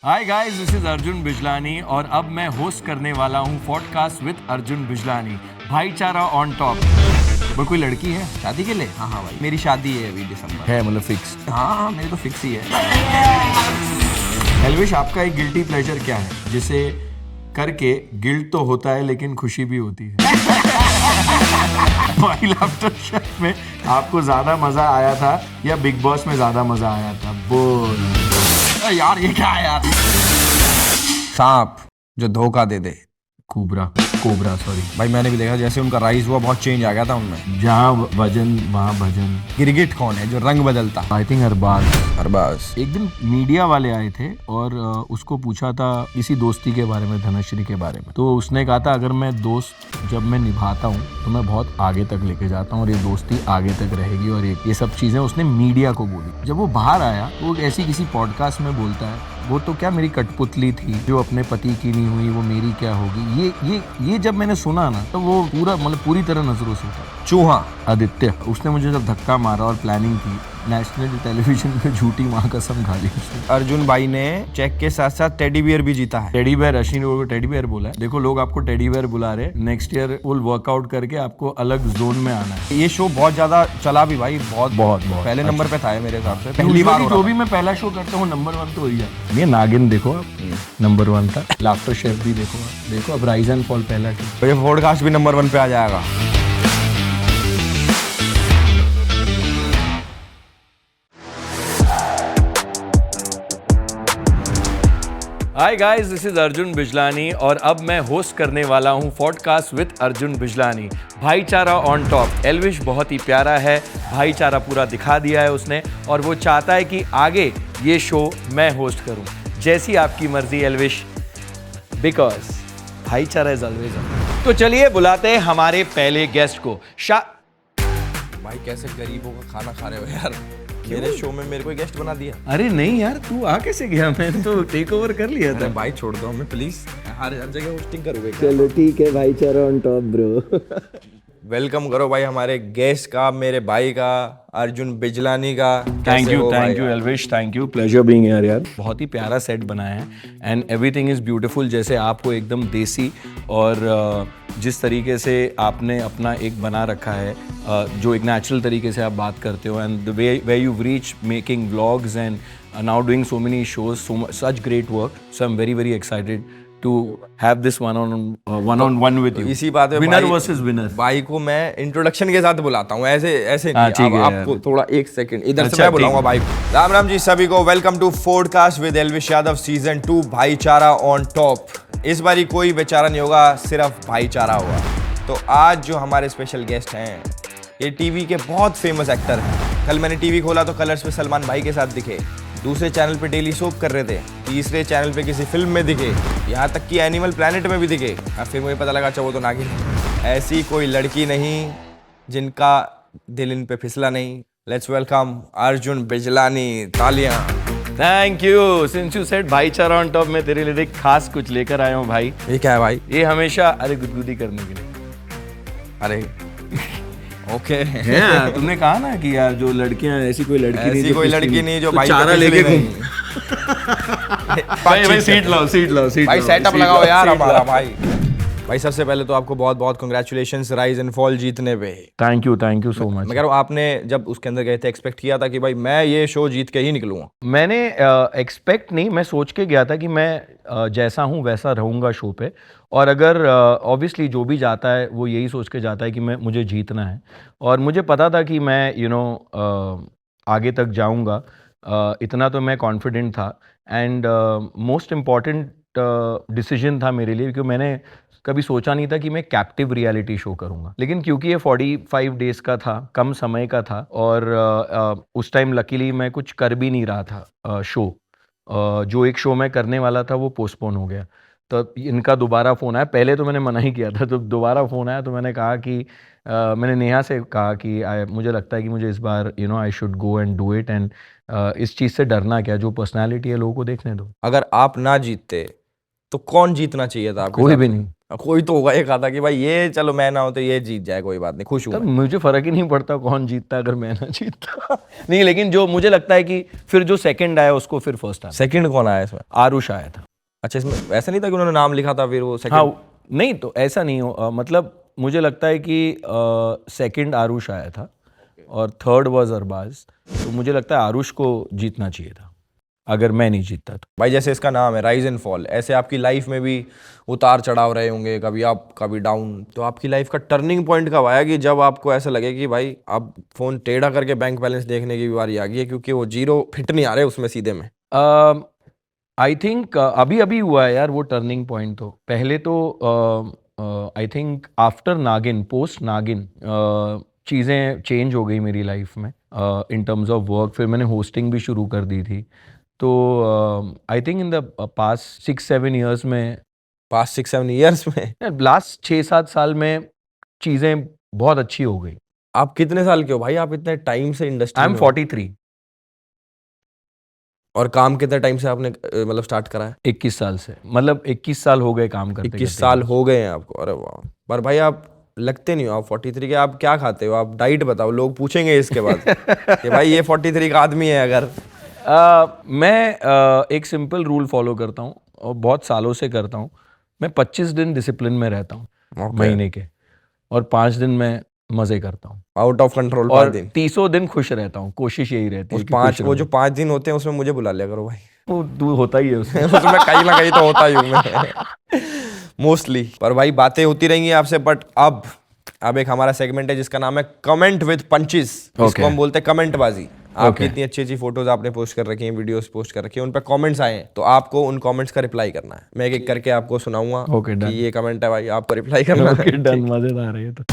Hi guys, this is Arjun Bijlani और अब मैं होस्ट करने वाला हूँ पॉडकास्ट विद अर्जुन बिजलानी, भाईचारा ऑन टॉप। वो कोई लड़की है शादी के लिए? हाँ हाँ भाई, मेरी शादी है अभी दिसंबर। है मतलब फिक्स? हाँ मेरी तो फिक्स ही है। एल्विश, आपका एक गिल्टी प्लेजर क्या है जिसे करके गिल्ट तो होता है लेकिन खुशी भी होती है? भाई लाफ्टर शेफ में आपको ज्यादा मजा आया था या बिग बॉस में ज्यादा मजा आया था? बोल यार, ये क्या है यार? सांप जो धोखा दे दे। कोबरा सॉरी भाई मैंने भी देखा, जैसे उनका राइज हुआ बहुत चेंज आ गया था उनमें। जहाँ वजन वहाँ भजन। गिरगिट कौन है जो रंग बदलता? I think Arbaaz. एक दिन मीडिया वाले आए थे और उसको पूछा था किसी दोस्ती के बारे में, धनश्री के बारे में। तो उसने कहा था अगर मैं दोस्त जब मैं निभाता हूँ तो मैं बहुत आगे तक लेके जाता हूँ और ये दोस्ती आगे तक रहेगी। और ये सब चीजें उसने मीडिया को बोली। जब वो बाहर आया वो ऐसी किसी पॉडकास्ट में बोलता है, वो तो क्या मेरी कठपुतली थी जो अपने पति की नहीं हुई, वो मेरी क्या होगी? ये जब मैंने सुना ना तो वो पूरी तरह नजरों से उठा। चूहा आदित्य, उसने मुझे जब धक्का मारा और प्लानिंग की, नेशनल टेलीविजन पे झूठी माँ कसम खा ली उसने। अर्जुन भाई ने चेक के साथ साथ टेडी बियर भी जीता है। टेडी बियर, अश्विन को टेडी बियर बोला है। देखो लोग आपको टेडी बियर बुला रहे, नेक्स्ट ईयर फुल वर्कआउट करके आपको अलग जोन में आना है। ये शो बहुत ज्यादा चला भी भाई, बहुत पहले नंबर पे था ये मेरे हिसाब से। पहली बार जो भी मैं पहला शो करता हूँ नंबर 1 तो वही है। ये नागिन देखो आप, नंबर 1 था। लाफ्टर शेफ भी देखो आप, देखो अब राइज एंड फॉल पहला शो। तो ये पॉडकास्ट भी नंबर 1 पे आ जाएगा। Hi guys, this is Arjun Bijlani और अब मैं होस्ट करने वाला हूँ पॉडकास्ट विद अर्जुन बिजलानी, भाईचारा ऑन टॉप। एल्विश बहुत ही प्यारा है, भाईचारा पूरा दिखा दिया है उसने और वो चाहता है कि आगे ये शो मैं होस्ट करूँ। जैसी आपकी मर्जी एल्विश, बिकॉज भाईचारा इज ऑलवेज ऑन। तो चलिए बुलाते हैं हमारे पहले गेस्ट को। भाई कैसे गरीबों का खाना खा रहे हो यार? मेरे शो में मेरे को गेस्ट बना दिया। अरे नहीं यार, तू आ कैसे गया? मैं तो टेक ओवर कर लिया था। भाई छोड़ दो हमें प्लीज, हर जगह होस्टिंग करोगे। चलो ठीक है, भाईचारा ऑन टॉप ब्रो। वेलकम करो भाई हमारे गेस्ट का, मेरे भाई का, अर्जुन बिजलानी का। Thank you Elvish, thank you, pleasure being here यार। बहुत ही प्यारा सेट बनाया है एंड एवरीथिंग इज ब्यूटीफुल। जैसे आपको एकदम देसी और जिस तरीके से आपने अपना एक बना रखा है, जो एक नेचुरल तरीके से आप बात करते हो, and the way you reach making vlogs and now doing so many shows, such great work. So I am very very excited to have this one on one with you. इसी बात में winner versus winner. भाई को मैं introduction के साथ बुलाता हूँ, ऐसे हाँ, नहीं। अब आपको थोड़ा एक सेकंड इधर से मैं बुलाऊंगा भाई। राम राम जी सभी को, welcome to podcast with Elvish Yadav season 2, भाईचारा ऑन टॉप। इस बारी कोई बेचारा नहीं होगा, सिर्फ भाईचारा होगा। तो आज जो हमारे स्पेशल गेस्ट हैं, ये टीवी के बहुत फेमस एक्टर हैं। कल मैंने टीवी खोला तो कलर्स पे सलमान भाई के साथ दिखे, दूसरे चैनल पे डेली सोप कर रहे थे, तीसरे चैनल पे किसी फिल्म में दिखे, यहाँ तक कि एनिमल प्लैनेट में भी दिखे। अब फिर मुझे पता लगा अच्छा वो तो नागिन है। ऐसी कोई लड़की नहीं जिनका दिल इन पे फिसला नहीं। लेट्स वेलकम अर्जुन बिजलानी, तालियां। Thank you. Since you said भाईचारा ऑन टॉप, मैं तेरे लिए एक खास कुछ लेकर आया हूँ भाई। ये क्या है भाई? ये हमेशा अरे गुदगुदी करने के लिए। अरे ओके है, तुमने कहा ना कि यार जो लड़कियां, ऐसी कोई लड़की नहीं जो तो भाई चारा लेके घूम। भाई सीट लाओ भाई, सेटअप लगाओ यार हमारा भाई। सबसे पहले तो आपको बहुत बहुत कांग्रेचुलेशंस राइज एंड फॉल जीतने पे। Thank you so much. मैं कह रहा हूँ, आपने जब उसके अंदर गए थे एक्सपेक्ट किया था कि भाई मैं ये शो जीत के ही निकलूंगा? मैंने एक्सपेक्ट नहीं, मैं सोच के गया था कि मैं जैसा हूँ वैसा रहूँगा शो पे। और अगर ऑब्वियसली जो भी जाता है वो यही सोच के जाता है कि मुझे जीतना है। और मुझे पता था कि मैं आगे तक जाऊँगा, इतना तो मैं कॉन्फिडेंट था। एंड मोस्ट इम्पॉर्टेंट डिसीजन था मेरे लिए, क्योंकि मैंने कभी सोचा नहीं था कि मैं कैप्टिव रियलिटी शो करूँगा। लेकिन क्योंकि ये 45 डेज़ का था, कम समय का था, और उस टाइम लकीली मैं कुछ कर भी नहीं रहा था शो। जो एक शो मैं करने वाला था वो पोस्टपोन हो गया। तो इनका दोबारा फ़ोन आया। पहले तो मैंने मना ही किया था, तो दोबारा फ़ोन आया तो मैंने कहा कि मैंने नेहा से कहा कि मुझे लगता है कि मुझे इस बार I should go and do it. And इस चीज़ से डरना क्या, जो पर्सनैलिटी है लोगों को देखने दो। अगर आप ना जीतते तो कौन जीतना चाहिए था आपके कोई साथ? भी नहीं। कोई तो होगा एक आता कि भाई ये चलो मैं ना हो तो ये जीत जाए, कोई बात नहीं, खुश हूँ तब मैं। मुझे फर्क ही नहीं पड़ता कौन जीतता अगर मैं ना जीतता। नहीं, लेकिन जो मुझे लगता है कि फिर जो सेकंड आया उसको फिर फर्स्ट आना। सेकंड कौन आया इसमें? आरुष आया था। अच्छा, इसमें ऐसा नहीं था कि उन्होंने नाम लिखा था फिर वो हाँ, सेकंड? नहीं तो ऐसा नहीं हो, मतलब मुझे लगता है कि सेकंड आरुष आया था और थर्ड वाज अरबाज, तो मुझे लगता है आरुष को जीतना चाहिए था अगर मैं नहीं जीतता तो। भाई जैसे इसका नाम है राइज एंड फॉल, ऐसे आपकी लाइफ में भी उतार चढ़ाव रहे होंगे, कभी अप कभी डाउन, तो आपकी लाइफ का टर्निंग पॉइंट कब आया कि जब आपको ऐसा लगे कि भाई अब फोन टेढ़ा करके बैंक बैलेंस देखने की भी बारी आ गई है, क्योंकि वो जीरो फिट नहीं आ रहे उसमें सीधे में? आई थिंक अभी अभी हुआ है यार वो टर्निंग पॉइंट। तो पहले तो आई थिंक आफ्टर नागिन, पोस्ट नागिन चीज़ें चेंज हो गई मेरी लाइफ में इन टर्म्स ऑफ वर्क। फिर मैंने होस्टिंग भी शुरू कर दी थी। तो I think in the past 6-7 years में, पास्ट 6-7 ईयर्स में? लास्ट 6-7 साल में चीज़ें बहुत अच्छी हो गई। आप कितने साल के हो भाई? आप इतने टाइम से इंडस्ट्री आई एम में हो? 43। और काम कितने टाइम से आपने मतलब स्टार्ट करा है? 21 साल से, मतलब 21 साल हो गए काम करते 21 साल हो गए हैं आपको? अरे वाह। पर भाई आप लगते नहीं हो आप 43 के। आप क्या खाते हो? आप डाइट बताओ, लोग पूछेंगे इसके बाद कि भाई ये 43 का आदमी है अगर। मैं एक सिंपल रूल फॉलो करता हूँ और बहुत सालों से करता हूँ। मैं 25 दिन डिसिप्लिन में रहता हूँ Okay. महीने के, और 5 दिन मैं मजे करता हूँ, आउट ऑफ कंट्रोल 5 और दिन। 30 दिन खुश रहता हूँ। कोशिश यही रहती है उस कि पांच खुश वो रहूं। जो 5 दिन होते हैं उसमें मुझे बुला लिया करो भाई। वो तू होता ही है उसमें। उसमें कहीं ना कहीं तो होता ही हूँ मैं मोस्टली। पर भाई बातें होती रहेंगी आपसे, बट अब एक हमारा सेगमेंट है जिसका नाम है कमेंट विद पंचेस। इसको हम बोलते हैं कमेंट बाजी। आपकी इतनी अच्छी अच्छी फोटोज आपने पोस्ट कर रखी हैं, वीडियोस पोस्ट कर रखी हैं, उन पर कमेंट्स आए हैं, तो आपको उन कमेंट्स का रिप्लाई करना है। मैं एक एक करके आपको सुनाऊंगा Okay, कि done. ये कमेंट है भाई, आपको रिप्लाई करना है। ओके डन, मजेदार है ये तो।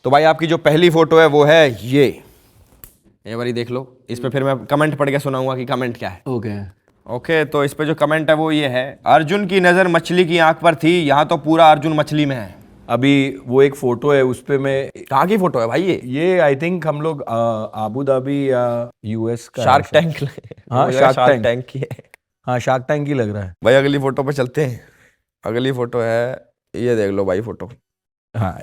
तो भाई आपकी जो पहली फोटो है वो है ये वाली देख लो। इस पे फिर मैं कमेंट पढ़ के सुनाऊंगा कि कमेंट क्या है। ओके, तो इस पे जो कमेंट है वो ये है, अर्जुन की नजर मछली की आंख पर थी, यहाँ तो पूरा अर्जुन मछली में है। अभी वो एक फोटो है, उस पे मैं, कहाँ की फोटो है भाई ये? आई थिंक हम लोग आबू धाबी या यूएस का शार्क है टैंक। हाँ, शार्क टैंक की है। हाँ, शार्क टैंक ही लग रहा है। भाई अगली फोटो पे चलते हैं। अगली फोटो है, ये देख लो भाई फोटो। हाँ,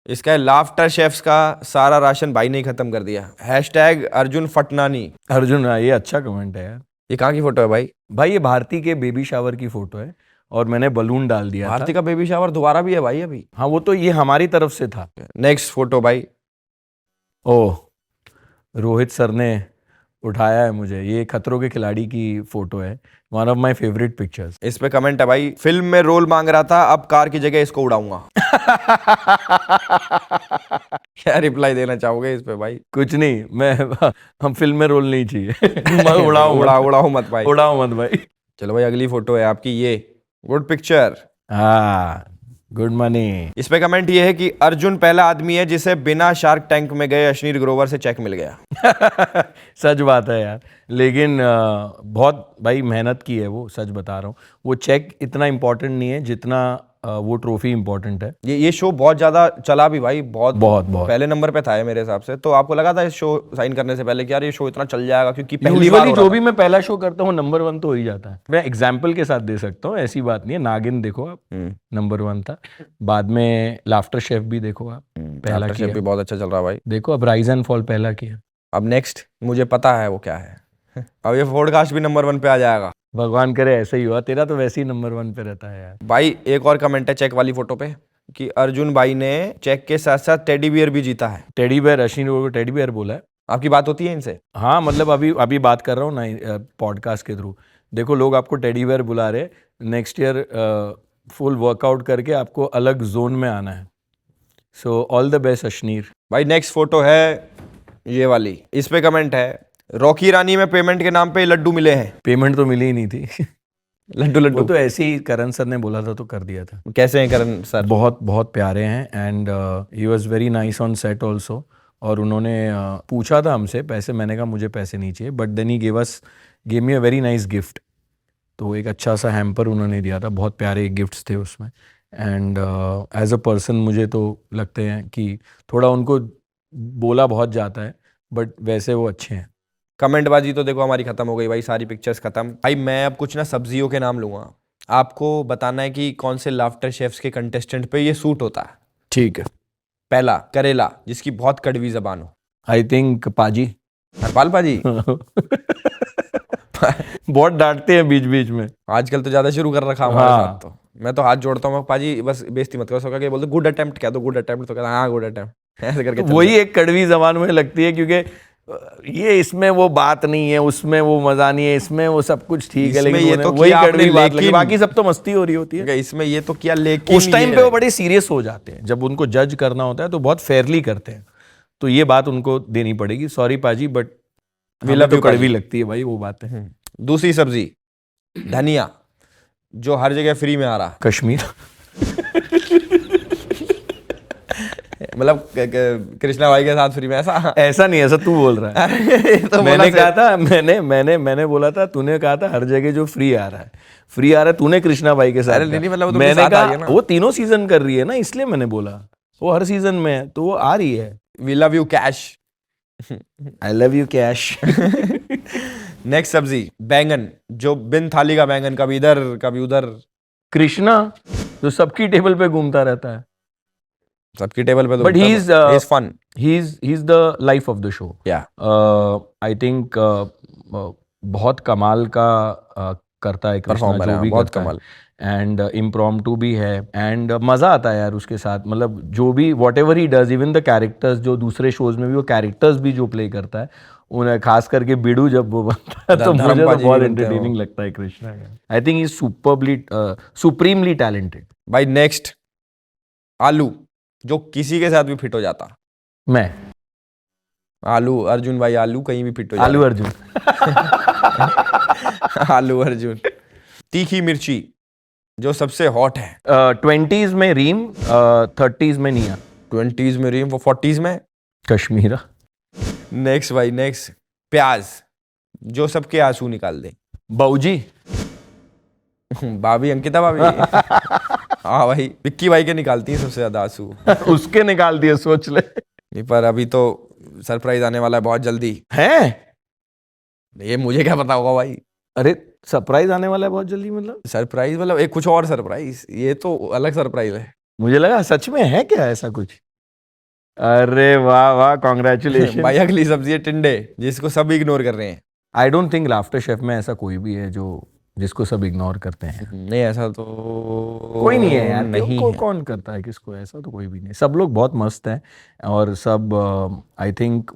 इसका है लाफ्टर शेफ्स का सारा राशन भाई ने ही खत्म कर दिया, हैशटैग अर्जुन फटनानी। अर्जुन, हाँ, ये अच्छा कमेंट है यार। ये कहाँ की फोटो है भाई? भाई ये भारती के बेबी शावर की फोटो है और मैंने बलून डाल दिया भारती था। का बेबी शावर दोबारा भी है भाई अभी? हाँ, वो तो ये हमारी तरफ से था। नेक्स्ट फोटो भाई। ओह, रोहित सर ने उठाया है मुझे। ये खतरों के खिलाड़ी की फोटो है, one of my favourite pictures. इस पे कमेंट है भाई, फिल्म में रोल मांग रहा था, अब कार की जगह इसको उड़ाऊंगा। क्या रिप्लाई देना चाहोगे इस पे भाई? कुछ नहीं, मैं हम फिल्म में रोल नहीं चाहिए। उड़ाओ मत भाई। उड़ाओ मत भाई। चलो भाई अगली फोटो है आपकी ये, गुड पिक्चर। हाँ, गुड मनी। इस पे कमेंट ये है कि अर्जुन पहला आदमी है जिसे बिना शार्क टैंक में गए अश्नीर ग्रोवर से चेक मिल गया। सच बात है यार, लेकिन बहुत भाई मेहनत की है वो, सच बता रहा हूँ। वो चेक इतना इम्पोर्टेंट नहीं है जितना वो ट्रॉफी इम्पोर्टेंट है। ये शो बहुत ज्यादा चला भी भाई, बहुत पहले नंबर पे था ये मेरे हिसाब से। तो आपको लगा था इस शो साइन करने से पहले कि यार ये शो इतना चल जाएगा? क्योंकि पहली बार जो भी मैं पहला शो करता हूँ नंबर 1 तो हो ही जाता है। मैं एग्जाम्पल के साथ दे सकता हूँ, ऐसी बात नहीं है। नागिन देखो आप, नंबर 1 था। बाद में लाफ्टर शेफ भी देखो आप, पहला किया। भी बहुत अच्छा चल रहा भाई। देखो अब राइज एंड फॉल पहला किया। अब नेक्स्ट मुझे पता है वो क्या है। अब ये पॉडकास्ट भी नंबर 1 पे आ जाएगा। भगवान करे ऐसे ही हुआ। तेरा तो वैसे ही नंबर 1 पे रहता है यार। भाई एक और कमेंट है चेक वाली फोटो पे कि अर्जुन भाई ने चेक के साथ साथ टेडी बियर भी जीता है। टेडी बियर, अश्विन को टेडी बियर बोला है। आपकी बात होती है इनसे? हाँ, मतलब अभी बात कर रहा हूँ ना पॉडकास्ट के थ्रू। देखो लोग आपको टेडी बियर बुला रहे। नेक्स्ट ईयर फुल वर्कआउट करके आपको अलग जोन में आना है। So all the best Ashneer भाई। नेक्स्ट फोटो है ये वाली। इस पे कमेंट है, रॉकी रानी में पेमेंट के नाम पे लड्डू मिले हैं। पेमेंट तो मिली ही नहीं थी। लड्डू वो तो ऐसे ही करण सर ने बोला था तो कर दिया था। कैसे हैं करण सर? बहुत बहुत प्यारे हैं and he was very nice on set also. और उन्होंने पूछा था हमसे पैसे, मैंने कहा मुझे पैसे नहीं चाहिए, but then he gave me a very nice gift. तो एक अच्छा सा हैम्पर उन्होंने दिया था, बहुत प्यारे गिफ्ट्स थे उसमें। एंड एज अ पर्सन मुझे तो लगते हैं कि थोड़ा उनको बोला बहुत जाता है, बट वैसे वो अच्छे हैं। कमेंटबाजी तो देखो हमारी खत्म हो गई भाई, सारी पिक्चर्स खत्म। भाई मैं अब कुछ ना सब्जियों के नाम लूंगा, आपको बताना है कि कौन से लाफ्टर शेफ्स के कंटेस्टेंट पे ये सूट होता है। ठीक है। पहला, करेला, जिसकी बहुत कड़वी जबान हो। आई थिंक पाजी। हरपाल पाजी। बहुत डांटते हैं बीच बीच में। आजकल तो ज्यादा शुरू कर रखा हमारे हाँ। साथ, तो मैं तो हाथ जोड़ता हूँ पाजी, बस बेइज्जती मत करो। सो क्या बोलते, गुड अटेम्प्ट कह दो, गुड अटेम्प्ट, तो कहता हाँ गुड अटेम्प्ट, ऐसे करके चल वही एक कड़वी जबान में लगती है, क्योंकि ये इसमें वो बात नहीं है, उसमें वो मजा नहीं है, इसमें वो सब कुछ ठीक है, इसमें लेकिन ये ये तो वही किया आपने, कड़वी बात लगी, लेकिन- बाकी सब तो मस्ती हो रही होती है। जाए। इसमें ये तो किया, लेकिन उस टाइम ये पे वो बड़े सीरियस हो जाते हैं, जब उनको जज करना होता है तो बहुत फेयरली करते हैं, तो ये बात उनको देनी पड़ेगी। सॉरी पाजी, बट love तो you, कड़वी पाजी। लगती है भाई वो बातें। दूसरी सब्जी, धनिया, जो हर जगह फ्री में आ रहा, कश्मीर। मतलब कृष्णा भाई के साथ फ्री में, ऐसा ऐसा नहीं, ऐसा तू बोल रहा है। ये तो मैंने बोला कहा था, मैंने बोला था, तूने कहा था हर जगह जो फ्री आ रहा है, फ्री आ रहा है, तूने कृष्णा भाई के साथ अरे कहा। नहीं, मतलब वो तो मैंने मेरे साथ आ रही है कहा ना। वो तीनों सीजन कर रही है ना, इसलिए मैंने बोला वो हर सीजन में है, तो वो आ रही है। We love you cash. I love you cash. Next सब्जी, बैंगन, जो बिन थाली का बैंगन, कभी इधर कभी उधर। कृष्णा जो सबकी टेबल पे घूमता रहता है, सबकी टेबल पे तो but he is fun. He is the life of the show. या आई थिंक बहुत कमाल का करता है कृष्णा, परफॉर्मर जो है, भी बहुत करता है। कमाल। एंड इम्प्रॉम्प्टू भी है, एंड मजा आता है यार उसके साथ, मतलब जो भी what ever he does, even the characters, जो दूसरे शोज में भी वो कैरेक्टर्स भी जो प्ले करता है, उन्हें खास करके बिडू जब वो बनता है तो मुझे तो धर्मपाजी बहुत भी बनते हैं वो। एंटरटेनिंग लगता है कृष्णा का। I think is supremely talented. भाई नेक्स्ट, आलू, जो किसी के साथ भी फिट हो जाता। मैं आलू अर्जुन भाई, आलू कहीं भी फिट हो आलू अर्जुन। जाता। आलू अर्जुन। तीखी मिर्ची, जो सबसे हॉट है। 20s में रीम, 30s में निया। 20s में रीम, वो 40s में कश्मीरा। नेक्स्ट भाई, नेक्स्ट, प्याज, जो सबके आंसू निकाल दे। बाऊजी। भाभी, अंकिता भाभी। हाँ भाई, विक्की भाई के निकालती है सबसे ज्यादा आंसू। उसके निकाल दिए, सोच ले। नहीं, पर अभी तो सरप्राइज आने वाला है बहुत जल्दी। है ये मुझे क्या पता होगा भाई। अरे सरप्राइज आने वाला है बहुत जल्दी, मतलब सरप्राइज मतलब एक कुछ और सरप्राइज, ये तो अलग सरप्राइज है। मुझे लगा सच में है क्या ऐसा कुछ। अरे वाह वाह, कॉन्ग्रेचुलेशन। भाई अगली सब्जी है टिंडे, जिसको सब इग्नोर कर रहे हैं। I don't think laughter chef में ऐसा कोई भी है जो जिसको सब इग्नोर करते हैं। नहीं, ऐसा तो कोई नहीं है यार, नहीं है। कौन करता है किसको, ऐसा तो कोई भी नहीं। सब लोग बहुत मस्त हैं, और सब आई थिंक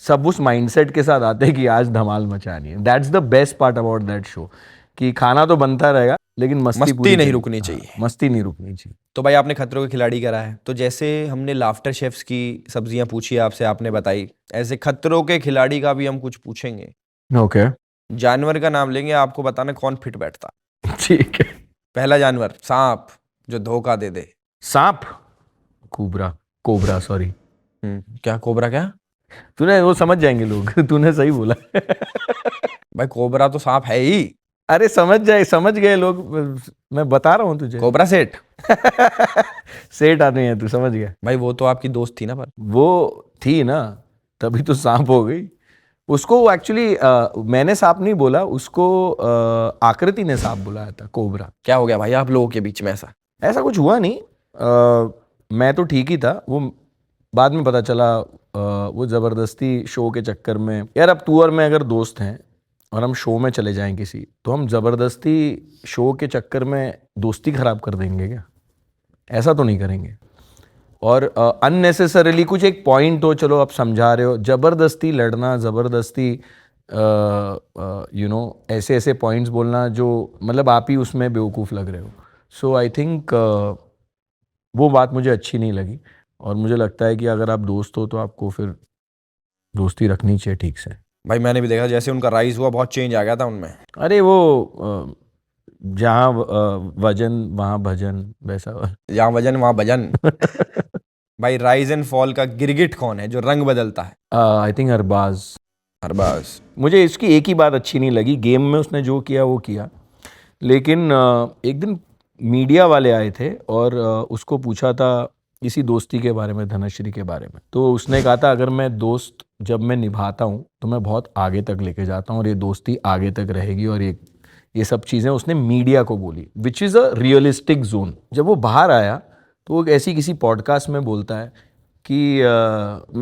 सब उस माइंडसेट के साथ आते हैं कि आज धमाल मचानी है। That's the best part about that show, कि खाना तो बनता रहेगा लेकिन मस्ती पूरी नहीं रुकनी चाहिए। मस्ती नहीं रुकनी चाहिए। तो भाई आपने खतरों के खिलाड़ी करा है, तो जैसे हमने लाफ्टर शेफ्स की सब्जियां पूछी आपसे, आपने बताई, ऐसे खतरों के खिलाड़ी का भी हम कुछ पूछेंगे। ओके जानवर का नाम लेंगे, आपको बताना कौन फिट बैठता। ठीक है। पहला जानवर, सांप, जो धोखा दे दे। सांप। Cobra sorry. क्या कोबरा? क्या तूने वो समझ जाएंगे लोग। तूने सही बोला। भाई, कोबरा तो सांप है ही। अरे समझ गए लोग, मैं बता रहा हूँ तुझे। कोबरा सेठ। सेठ आते हैं, तू समझ गया। भाई वो तो आपकी दोस्त थी ना, पर वो थी ना, तभी तो सांप हो गई। उसको एक्चुअली मैंने सांप नहीं बोला, उसको आकृति ने सांप बुलाया था, कोबरा। क्या हो गया भाई आप लोगों के बीच में? ऐसा कुछ हुआ नहीं, मैं तो ठीक ही था। वो बाद में पता चला, वो जबरदस्ती शो के चक्कर में, यार अब तू और मैं अगर दोस्त हैं और हम शो में चले जाएं किसी, तो हम जबरदस्ती शो के चक्कर में दोस्ती खराब कर देंगे क्या? ऐसा तो नहीं करेंगे। और अननेसेसरीली कुछ एक पॉइंट हो, चलो आप समझा रहे हो, जबरदस्ती लड़ना, जबरदस्ती ऐसे ऐसे पॉइंट्स बोलना जो मतलब आप ही उसमें बेवकूफ़ लग रहे हो। सो आई थिंक वो बात मुझे अच्छी नहीं लगी, और मुझे लगता है कि अगर आप दोस्त हो तो आपको फिर दोस्ती रखनी चाहिए ठीक से। भाई मैंने भी देखा, जैसे उनका राइज हुआ बहुत चेंज आ गया था उनमें। अरे वो जहाँ वजन वहाँ भजन, वैसा। जहाँ वजन वहाँ भजन। भाई राइज एंड फॉल का गिरगिट कौन है जो रंग बदलता है? I think Arbaaz. मुझे इसकी एक ही बात अच्छी नहीं लगी, गेम में उसने जो किया वो किया, लेकिन एक दिन मीडिया वाले आए थे और उसको पूछा था इसी दोस्ती के बारे में, धनश्री के बारे में। तो उसने कहा था अगर मैं दोस्त जब मैं निभाता हूँ तो मैं बहुत आगे तक लेके जाता हूँ और ये दोस्ती आगे तक रहेगी, और ये सब चीज़ें उसने मीडिया को बोली, which is a realistic zone. जब वो बाहर आया तो वो ऐसी किसी पॉडकास्ट में बोलता है कि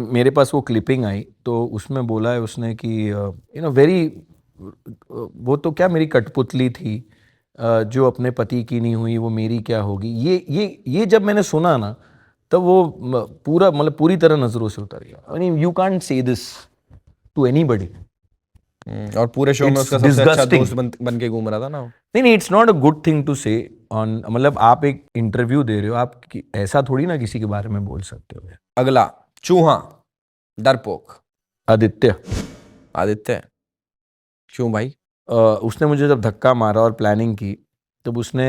मेरे पास वो क्लिपिंग आई तो उसमें बोला है उसने कि वेरी, वो तो क्या मेरी कठपुतली थी जो अपने पति की नहीं हुई वो मेरी क्या होगी। ये जब मैंने सुना ना तब वो पूरा मतलब पूरी तरह नजरों से उतर गया। I mean you can't say this to anybody. और पूरे शो में It's उसका सबसे अच्छा disgusting. दोस्त बन के घूम रहा था ना वो। नहीं, it's not a good thing to say on, मतलब आप एक इंटरव्यू दे रहे हो, आप ऐसा थोड़ी ना किसी के बारे में बोल सकते हो। अगला, चूहा, डरपोक, आदित्य। आदित्य। क्यों भाई? उसने मुझे जब धक्का मारा और प्लानिंग की तब उसने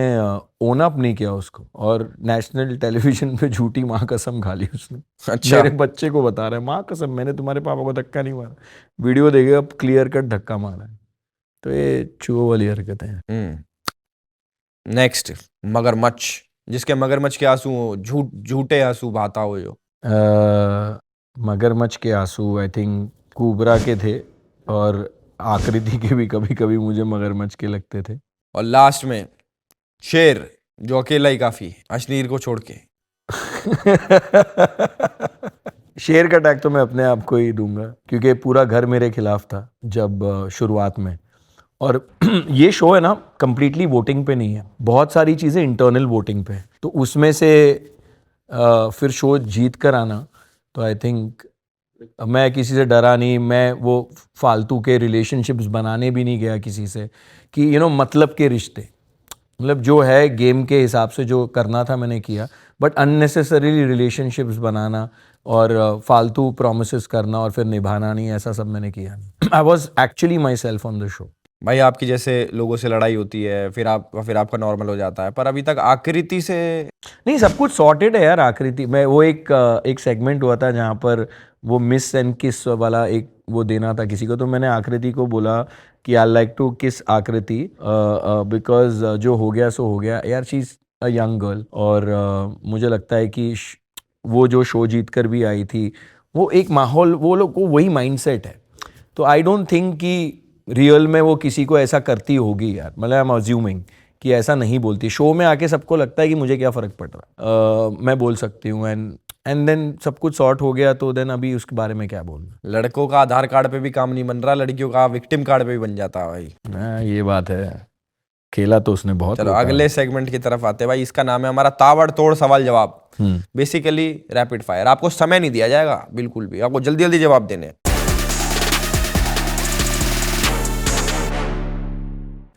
ओन अप नहीं किया उसको, और नेशनल टेलीविजन पे झूठी माँ कसम खा ली उसने। अच्छा। मेरे बच्चे को बता रहा है माँ कसम मैंने तुम्हारे पापा को धक्का नहीं मारा, वीडियो देखे अब क्लियर कट धक्का मारा है। तो ये चूहो वाली हरकतें हैं। नेक्स्ट, मगरमच्छ, जिसके मगरमच्छ के आंसू हो, झूठे आंसू बहाता हो जो। मगरमच्छ के आंसू आई थिंक कुबरा के थे, और आकृति के भी कभी कभी मुझे मगरमच्छ के लगते थे। और लास्ट में शेर, जो अकेला ही काफी है, अश्नीर को छोड़ के। शेर का टैग तो मैं अपने आप को ही दूंगा, क्योंकि पूरा घर मेरे खिलाफ था जब शुरुआत में। और ये शो है ना कंप्लीटली वोटिंग पे नहीं है, बहुत सारी चीज़ें इंटरनल वोटिंग पे है। तो उसमें से फिर शो जीत कर आना, तो आई थिंक मैं किसी से डरा नहीं, मैं वो फालतू के रिलेशनशिप्स बनाने भी नहीं गया किसी से कि मतलब के रिश्ते, मतलब जो है गेम के हिसाब से जो करना था मैंने किया, बट अननेसेसरीली रिलेशनशिप्स बनाना और फालतू प्रोमिसेस करना और फिर निभाना नहीं, ऐसा सब मैंने किया नहीं। I was actually my self on the show. भाई आपकी जैसे लोगों से लड़ाई होती है, फिर आपका नॉर्मल हो जाता है, पर अभी तक आकृति से नहीं, सब कुछ सॉर्टेड है यार। आकृति में वो एक सेगमेंट हुआ था जहाँ पर वो मिस एंड किस वाला एक वो देना था किसी को, तो मैंने आकृति को बोला कि आई लाइक टू किस आकृति बिकॉज जो हो गया सो हो गया यार, she is a young girl. और मुझे लगता है कि वो जो शो जीत कर भी आई थी, वो एक माहौल, वो लोग को वही माइंडसेट है। तो आई डोंट थिंक कि रियल में वो किसी को ऐसा करती होगी यार, मतलब आई एम अज्यूमिंग कि ऐसा नहीं बोलती। शो में आके सबको लगता है कि मुझे क्या फ़र्क पड़ रहा है, मैं बोल सकती हूँ, एंड देन सब कुछ सॉर्ट हो गया, तो देन अभी उसके बारे में क्या बोलना। लड़कों का आधार कार्ड पे भी काम नहीं बन रहा, लड़कियों का विक्टिम कार्ड पे भी बन जाता है भाई। ये बात है, खेला तो उसने बहुत। चलो अगले सेगमेंट की तरफ आते हैं भाई। इसका नाम है हमारा ताबड़तोड़ सवाल जवाब। Basically rapid fire. आपको समय नहीं दिया जाएगा बिल्कुल भी, आपको जल्दी जल्दी जवाब देने हैं।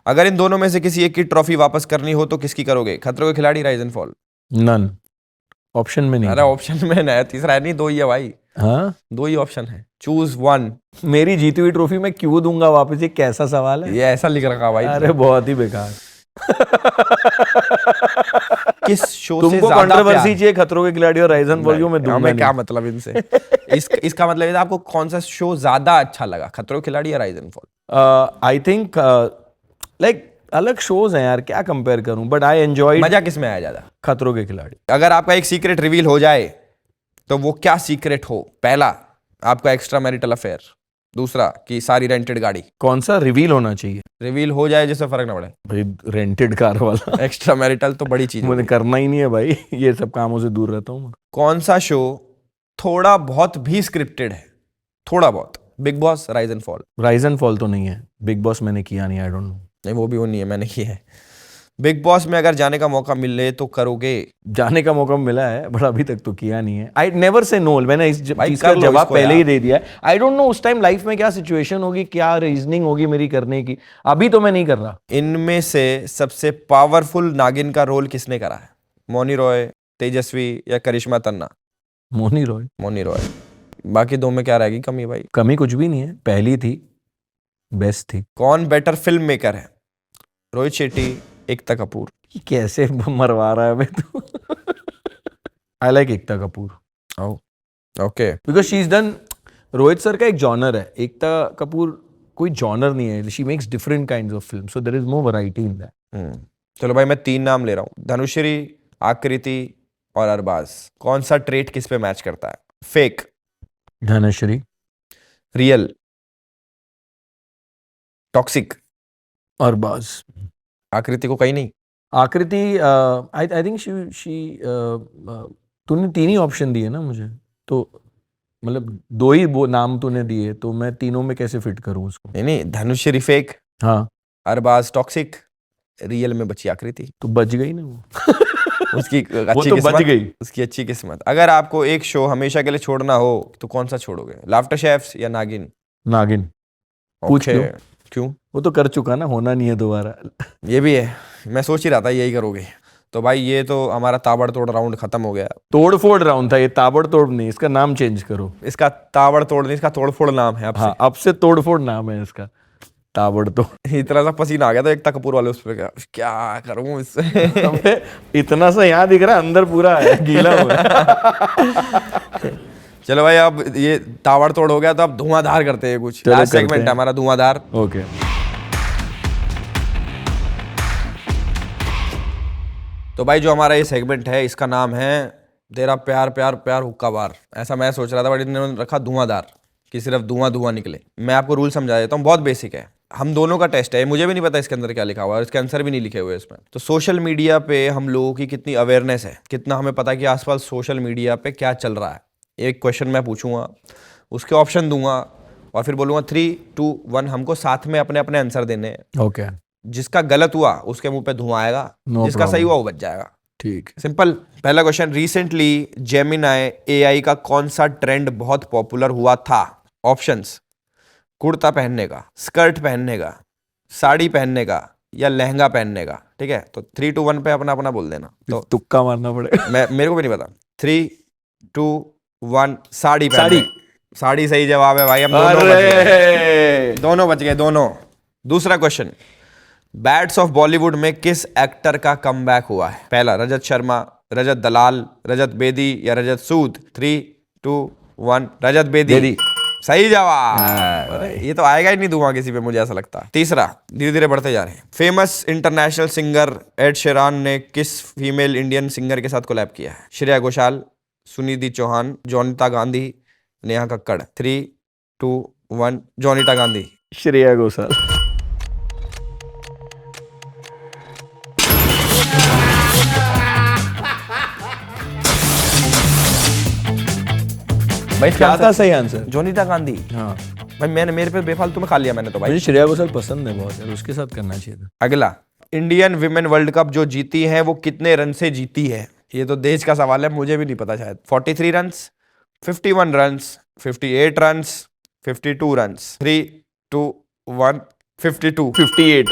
अगर इन दोनों में से किसी एक की ट्रॉफी वापस करनी हो तो किसकी करोगे? खतरों के खिलाड़ी, rise and fall? None, option में नहीं। अरे ऑप्शन में है, तीसरा है नहीं, दो ही है भाई। हाँ, दो ही ऑप्शन है, चूज वन। मेरी जीती हुई ट्रॉफी मैं क्यों दूंगा वापस? ये कैसा सवाल है? ये ऐसा लिख रखा भाई। अरे बहुत ही बेकार। किस शो से तुमको ज्यादा कंट्रोवर्सी प्यार? चाहिए खतरों के खिलाड़ी और राइज एंड फॉल को, मैं दूंगा हमें क्या नहीं। मतलब इनसे? इसका मतलब है आपको कौन सा शो ज्यादा अच्छा लगा, खतरों के खिलाड़ी या rise and fall? I think like अलग शोज हैं यार, क्या कंपेयर करूं, बट आई एंजॉय। मजा किस में आया ज्यादा? खतरों के खिलाड़ी। अगर आपका एक सीक्रेट रिवील हो जाए तो वो क्या सीक्रेट हो? पहला, आपका एक्स्ट्रा मैरिटल अफेयर। दूसरा, कि सारी रेंटेड गाड़ी। कौन सा रिवील होना चाहिए? रिवील हो जाए जिससे फर्क ना पड़े। भाई रेंटेड कार वाला। एक्स्ट्रा मैरिटल तो बड़ी चीज मुझे होगी। करना ही नहीं है भाई, ये सब कामों से दूर रहता हूँ। कौन सा शो थोड़ा बहुत भी स्क्रिप्टेड है? थोड़ा बहुत। Big boss, rise and fall? Rise and fall तो नहीं है, बिग बॉस मैंने किया नहीं, आई डोंट नो। नहीं, वो भी वो नहीं है, मैंने किया है। बिग बॉस में अगर जाने का मौका मिले तो करोगे? जाने का मौका मिला है बट अभी तक तो किया नहीं है। आई नेवर से नो, मैंने इस भाई चीज का कर लो जवाब इसको पहले यार। ही दे दिया है। आई डोंट नो उस टाइम लाइफ में क्या सिचुएशन होगी, क्या रीजनिंग होगी मेरी करने की, अभी तो मैं नहीं कर रहा। इनमें से सबसे पावरफुल नागिन का रोल किसने करा है? मौनी रॉय, तेजस्वी या करिश्मा तन्ना? मोनी रॉय। मौनी रॉय। बाकी दो में क्या रहेगी कमी भाई? कमी कुछ भी नहीं है, पहली थी, बेस्ट थी। कौन बेटर फिल्म मेकर है? रोहित शेट्टी, एकता कपूर? कैसे मरवा रहा है भाई तू? I like Ekta Kapoor. Okay. Because she is done, Rohit sir का एक जॉनर है, एकता कपूर कोई जॉनर नहीं है, she makes different kinds of film, so there is more variety in that. चलो भाई, मैं 3 नाम ले रहा हूँ। धनुश्री, आकृति और अरबाज, कौन सा ट्रेट किस पे मैच करता है? Fake, Dhanashree, real, toxic, Arbaaz. Aakriti को कहीं नहीं? आकृति, आई थिंक शी तूने 3 ही ऑप्शन दिए ना मुझे, तो मतलब 2 ही वो नाम तूने दिए, तो मैं तीनों में कैसे फिट करूं उसको? नहीं, धनुश्री फेक, हाँ, अरबाज टॉक्सिक, रियल में बची आकृति। तो बच गई ना वो। उसकी वो अच्छी तो बच किस्मत, गई। उसकी अच्छी किस्मत। अगर आपको एक शो हमेशा के लिए छोड़ना हो तो कौन सा छोड़ोगे? लाफ्टर शेफ्स या नागिन? नागिन। पूछ ओके, लो। क्यों? वो तो कर चुका ना, होना नहीं है दोबारा। ये भी है, मैं सोच ही रहा था यही करोगे। तो भाई ये तो हमारा ताबड़तोड़ राउंड खत्म हो गया। तोड़ फोड़ राउंड था ये, ताबड़ तोड़ नहीं, इसका नाम चेंज करो। इसका ताबड़तोड़ नहीं, इसका तोड़फोड़ नाम है अब हाँ, अब से तोड़ फोड़ नाम है इसका, ताबड़ तोड़। से। इतना सा पसीना आ गया था एकता कपूर वाले उस पर, क्या करूं इससे। अबे, इतना सा यहाँ दिख रहा है, अंदर पूरा है, गीला हुआ है। चलो भाई, अब ये ताबड़तोड़ हो गया तो अब धुआंधार करते हैं कुछ। चलो लास्ट करते सेगमेंट हैं। है हमारा धुआंधार। ओके। तो भाई जो हमारा ये सेगमेंट है इसका नाम है तेरा प्यार प्यार प्यार हुक्का बार। ऐसा मैं सोच रहा था, बट इन्होंने रखा धुआंधार, कि सिर्फ धुआं धुआं निकले। मैं आपको रूल समझा देता हूँ, बहुत बेसिक है। हम दोनों का टेस्ट है, मुझे भी नहीं पता इसके अंदर क्या लिखा हुआ है, इसके आंसर भी नहीं लिखे हुए इसमें। तो सोशल मीडिया पे हम लोगों की कितनी अवेयरनेस है, कितना हमें पता है कि आसपास सोशल मीडिया पे क्या चल रहा है। एक क्वेश्चन मैं पूछूंगा, उसके ऑप्शन दूंगा और फिर बोलूंगा 3, 2, 1, हमको साथ में अपने अपने आंसर देने हैं। ओके, जिसका गलत हुआ उसके मुंह पे धुआं आएगा, No जिसका सही problem. हुआ वो बच जाएगा। ठीक। सिंपल। पहला क्वेश्चन, रिसेंटली जेमिनाई एआई का कौन सा ट्रेंड बहुत पॉपुलर हुआ था? ऑप्शंस, कुर्ता पहनने का, स्कर्ट पहनने का, साड़ी पहनने का या लहंगा पहनने का। ठीक है, तो 3, 2, 1 पे अपना अपना बोल देना। तो तुक्का मारना पड़ेगा। मेरे को भी नहीं पता। 3, 2, 1, साड़ी साड़ी। पहनने। साड़ी सही जवाब है भाई, हम दोनों बच गए। दोनों बच गए, दोनों। दूसरा क्वेश्चन, बैट्स ऑफ बॉलीवुड में किस एक्टर का कमबैक हुआ है? पहला, रजत शर्मा, रजत दलाल, रजत बेदी या रजत सूद। 3, 2, 1, रजत बेदी। सही जवाब। अरे ये तो आएगा ही नहीं धुआं किसी पे, मुझे ऐसा लगता है। तीसरा, धीरे धीरे बढ़ते जा रहे हैं। Famous international singer Ed Sheeran ने किस फीमेल इंडियन सिंगर के साथ कोलैब किया है? श्रेया घोषाल, सुनिधि चौहान, जोनिता गांधी, नेहा कक्कड़। 3, 2, 1, जोनिता गांधी। श्रेया घोषाल। भाई क्या था सही आंसर? जोनिता गांधी। हाँ, भाई मैंने मेरे पे बेफालतू में खा लिया मैंने तो भाई। मुझे श्रेया घोषाल पसंद है बहुत यार, उसके साथ करना चाहिए था। अगला, इंडियन विमेन वर्ल्ड कप जो जीती है वो कितने रन से जीती है? ये तो देश का सवाल है, मुझे भी नहीं पता शायद। 43 रन्स, 51 रन्स, 58 रन्स, 52 रन्स। 3, 2, 1, 52। 58।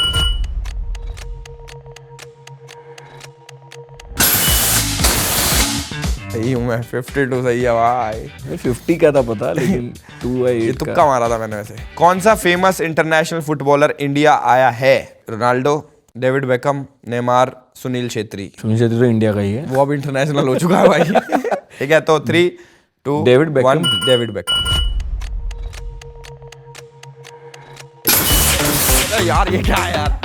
सही हूँ मैं, 52 सही है भाई। 50 का था पता, लेकिन 2 है ये 8 तुक्का का। मारा था मैंने वैसे। कौन सा फेमस इंटरनेशनल फुटबॉलर इंडिया आया है? Ronaldo, David become, Neymar, Sunil Chhetri. Sunil Chhetri तो इंडिया का ही है। वो अब इंटरनेशनल हो चुका है भाई। ठीक है, तो 3, 2, डेविड बेकम। 1, David become. यार ये क्या है यार?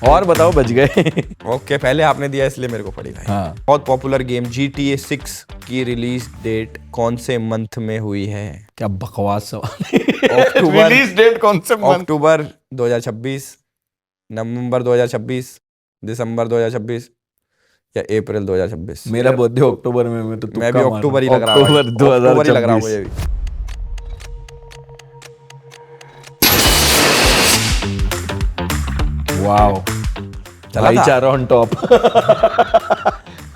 और बताओ, बच गए। ओके, पहले आपने दिया इसलिए मेरे को पड़ी भाई। हाँ। बहुत पॉपुलर गेम GTA 6 की रिलीज डेट कौन से मंथ में हुई है? क्या बकवास सवाल। अक्टूबर। रिलीज डेट कौन से month? अक्टूबर 2026, नवंबर 2026, दिसंबर 2026 या अप्रैल 2026? मेरा बर्थडे अक्टूबर में, मैं तो मैं भी तुक्का मार अक्टूबर ही रहा लग हूँ। रहा है। अक्टूबर अक्टूबर ही लग रहा है 2026। मुझे भी। वाओ, चला था। भाईचारा ऑन टॉप।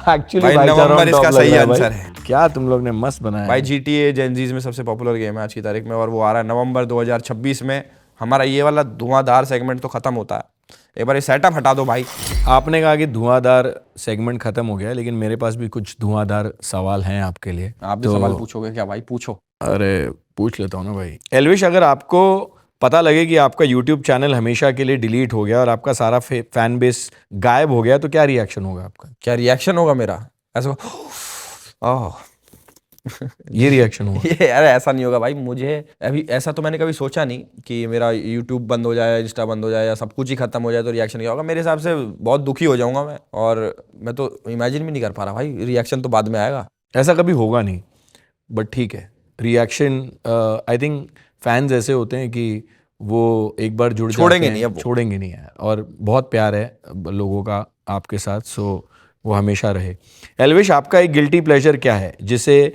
एक्चुअली भाई भाईचारा नवंबर on top इसका लग सही रहा है भाई। आंसर है। क्या तुम लोग ने मस्त बनाया भाई है। GTA जेनजीज में सबसे पॉपुलर गेम है आज की तारीख में, और वो आ रहा है नवंबर 2026 में। हमारा ये वाला धुआंधार सेगमेंट तो खत्म होता है। एक बार ये सेटअप हटा दो भाई। आपने कहा कि धुआंधार सेगमेंट खत्म हो गया, लेकिन मेरे पास भी कुछ धुआंधार सवाल हैं आपके लिए। आप भी सवाल पूछोगे क्या भाई? पूछो। अरे पूछ लेता हूँ ना भाई। एल्विश, अगर आपको पता लगे कि आपका YouTube चैनल हमेशा के लिए डिलीट हो गया और आपका सारा फैन बेस गायब हो गया, तो क्या रिएक्शन होगा आपका? क्या रिएक्शन होगा मेरा? ऐसा ओह ये रिएक्शन हुआ? ये यार ऐसा नहीं होगा भाई, मुझे अभी ऐसा तो मैंने कभी सोचा नहीं कि मेरा यूट्यूब बंद हो जाए, इंस्टा बंद हो जाए या सब कुछ ही खत्म हो जाए तो रिएक्शन क्या होगा। मेरे हिसाब से बहुत दुखी हो जाऊंगा मैं, और मैं तो इमेजिन भी नहीं कर पा रहा भाई, रिएक्शन तो बाद में आएगा। ऐसा कभी होगा नहीं, बट ठीक है, रिएक्शन आई थिंक फैंस ऐसे होते हैं कि वो एक बार जुड़ छोड़ेंगे जाते नहीं हैं, अब वो। छोड़ेंगे नहीं यार, और बहुत प्यार है लोगों का आपके साथ, सो वो हमेशा रहे। एल्विश, आपका एक गिल्टी प्लेजर क्या है जिसे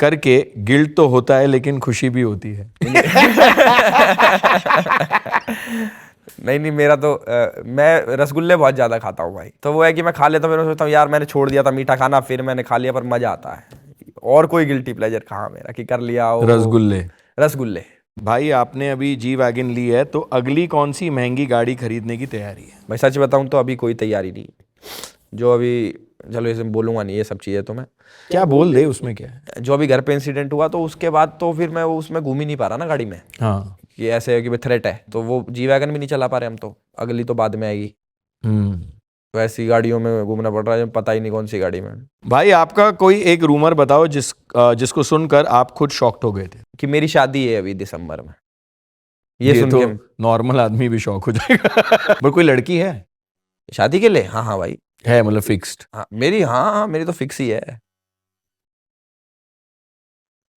करके गिल्ट तो होता है लेकिन खुशी भी होती है? नहीं, मेरा तो मैं रसगुल्ले बहुत ज़्यादा खाता हूँ भाई, तो वो है कि मैं खा लेता हूँ, फिर मैं सोचता हूँ यार मैंने छोड़ दिया था मीठा खाना, फिर मैंने खा लिया, पर मज़ा आता है। और कोई गिल्टी प्लेजर कहाँ मेरा कि कर लिया हो। रसगुल्ले। भाई आपने अभी जी वैगन ली है, तो अगली कौन सी महंगी गाड़ी खरीदने की तैयारी है? भाई सच बताऊँ तो अभी कोई तैयारी नहीं, जो अभी चलो इसे बोलूँगा नहीं ये सब चीज़ें, तो मैं क्या बोल दे, उसमें क्या है? जो अभी घर पे इंसिडेंट हुआ तो उसके बाद तो फिर मैं उसमें घूम ही नहीं पा रहा ना गाड़ी में, हाँ। कि ऐसे है कि भाई थ्रेट है, तो वो जी वैगन भी नहीं चला पा रहे हम, तो अगली तो बाद में आएगी। तो ऐसी गाड़ियों में घूमना पड़ रहा है, पता ही नहीं कौन सी गाड़ी में। भाई आपका कोई एक रूमर बताओ जिसको सुनकर आप खुद शॉक्ड हो गए थे। कि मेरी शादी है अभी दिसंबर में। ये सुन तो के नॉर्मल आदमी भी शॉक हो जाएगा। पर कोई लड़की है? शादी के लिए? हाँ हाँ भाई है, मतलब फिक्स्ड? हाँ मेरी तो फिक्स ही है।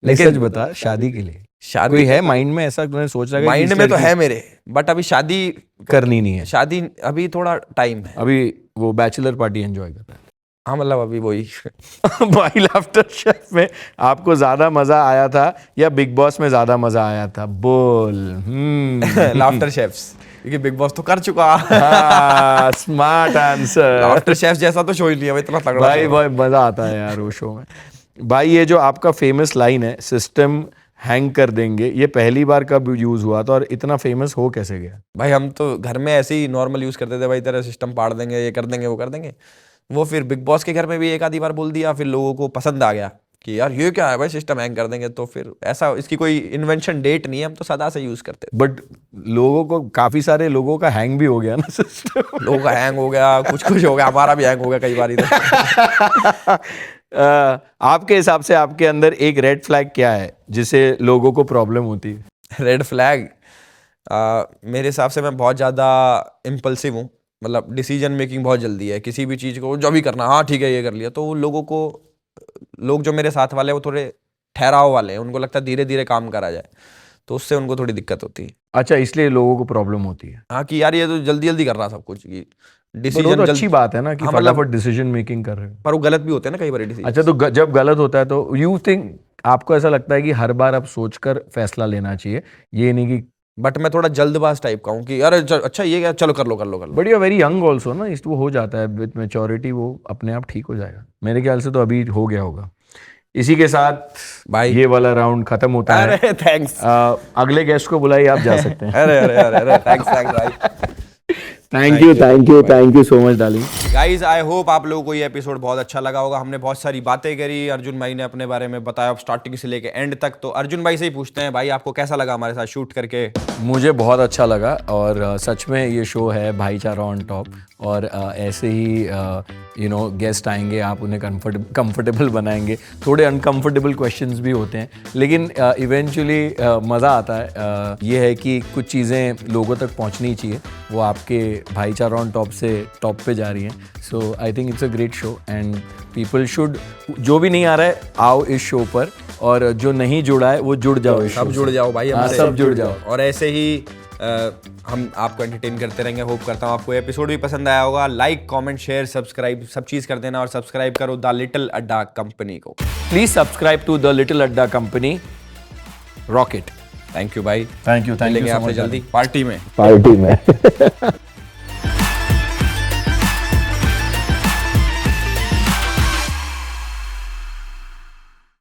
लेकिन सच बता, शादी के लिए शादी कोई है माइंड में? ऐसा मैंने सोच रहा है माइंड में तो है मेरे, बट अभी शादी करनी नहीं है। शादी अभी थोड़ा टाइम है, अभी वो बैचलर पार्टी एंजॉय कर रहा है। हाँ मतलब अभी वही। भाई लाफ्टर शेफ में आपको ज्यादा मजा आया था या बिग बॉस में ज्यादा मजा आया था? बोल। लाफ्टर शेफ्स, क्योंकि बिग बॉस तो कर चुका। Smart answer. लाफ्टर शेफ जैसा तो शो ही नहीं है इतना तगड़ा भाई show। भाई मजा आता है यार वो शो में। भाई ये जो आपका फेमस लाइन है, सिस्टम हैंग कर देंगे, ये पहली बार कब यूज हुआ था और इतना फेमस हो कैसे गया? भाई हम तो घर में ऐसे ही नॉर्मल यूज करते थे, भाई तेरा सिस्टम पाड़ देंगे, ये कर देंगे, वो कर देंगे। वो फिर बिग बॉस के घर में भी एक आधी बार बोल दिया, फिर लोगों को पसंद आ गया कि यार ये क्या है भाई, सिस्टम हैंग कर देंगे। तो फिर ऐसा, इसकी कोई इन्वेंशन डेट नहीं है, हम तो सदा से यूज करते बट लोगों को, काफी सारे लोगों का हैंग भी हो गया ना सिस्टम। लोगों का हैंग हो गया, कुछ हो गया, हमारा भी हैंग हो गया कई बार इधर। आपके हिसाब से आपके अंदर एक रेड फ्लैग क्या है जिसे लोगों को प्रॉब्लम होती है? रेड फ्लैग मेरे हिसाब से मैं बहुत ज़्यादा इम्पल्सिव हूँ, मतलब डिसीजन मेकिंग बहुत जल्दी है। किसी भी चीज़ को जो भी करना, हाँ ठीक है ये कर लिया, तो लोग जो मेरे साथ वाले हैं वो थोड़े ठहराव वाले हैं, उनको लगता है धीरे धीरे काम करा जाए, तो उससे उनको थोड़ी दिक्कत होती है। अच्छा, इसलिए लोगों को प्रॉब्लम होती है? हाँ कि यार ये तो जल्दी जल्दी कर रहा सब कुछ, डिसीजन तो अच्छी बात है ना कि हाँ, मतलब फटाफट डिसीजन मेकिंग कर रहे हो, पर वो गलत भी होते हैं ना कई बार डिसीजन। अच्छा, तो जब गलत होता है तो यू थिंक, आपको ऐसा लगता है कि हर बार अब सोचकर फैसला लेना चाहिए, ये नहीं कि? बट मैं थोड़ा जल्दबाज टाइप का हूँ कि यार अच्छा ये क्या, चलो कर लो। But you are very young also ना, इस वो हो जाता है विद मैच्योरिटी, वो अपने आप ठीक हो जाएगा मेरे ख्याल से, तो अभी हो गया होगा। इसी के साथ भाई ये वाला राउंड खत्म होता है। अरे थैंक्स। अगले गेस्ट को बुलाइए, आप जा सकते हैं। अरे थैंक्स भाई। Thank you so much darling. Guys I hope आप लोगों को ये एपिसोड बहुत अच्छा लगा होगा। हमने बहुत सारी बातें करी, अर्जुन भाई ने अपने बारे में बताया स्टार्टिंग से लेके एंड तक। तो अर्जुन भाई से ही पूछते हैं, भाई आपको कैसा लगा हमारे साथ शूट करके? मुझे बहुत अच्छा लगा, और सच में ये शो है भाईचारा ऑन टॉप, और ऐसे ही गेस्ट आएंगे, आप उन्हें कंफर्टेबल बनाएंगे। थोड़े अनकंफर्टेबल क्वेश्चंस भी होते हैं, लेकिन इवेंचुअली मज़ा आता है। ये है कि कुछ चीज़ें लोगों तक पहुंचनी चाहिए, वो आपके भाईचारा ऑन टॉप से टॉप पे जा रही हैं। So I think it's a great show and people should, जो भी नहीं आ रहा है आओ इस शो पर, और जो नहीं जुड़ा है वो जुड़ जाओ, सब जुड़ जाओ भाई, सब जुड़ जाओ। और ऐसे ही हम आपको एंटरटेन करते रहेंगे। होप करता हूँ आपको एपिसोड भी पसंद आया होगा। लाइक, कमेंट, शेयर, सब्सक्राइब सब चीज़ कर देना, और सब्सक्राइब करो द लिटिल अड्डा कंपनी को। Please subscribe to the little Adda company rocket. Thank you भाई, थैंक यू मिलेंगे आपसे जल्दी पार्टी में।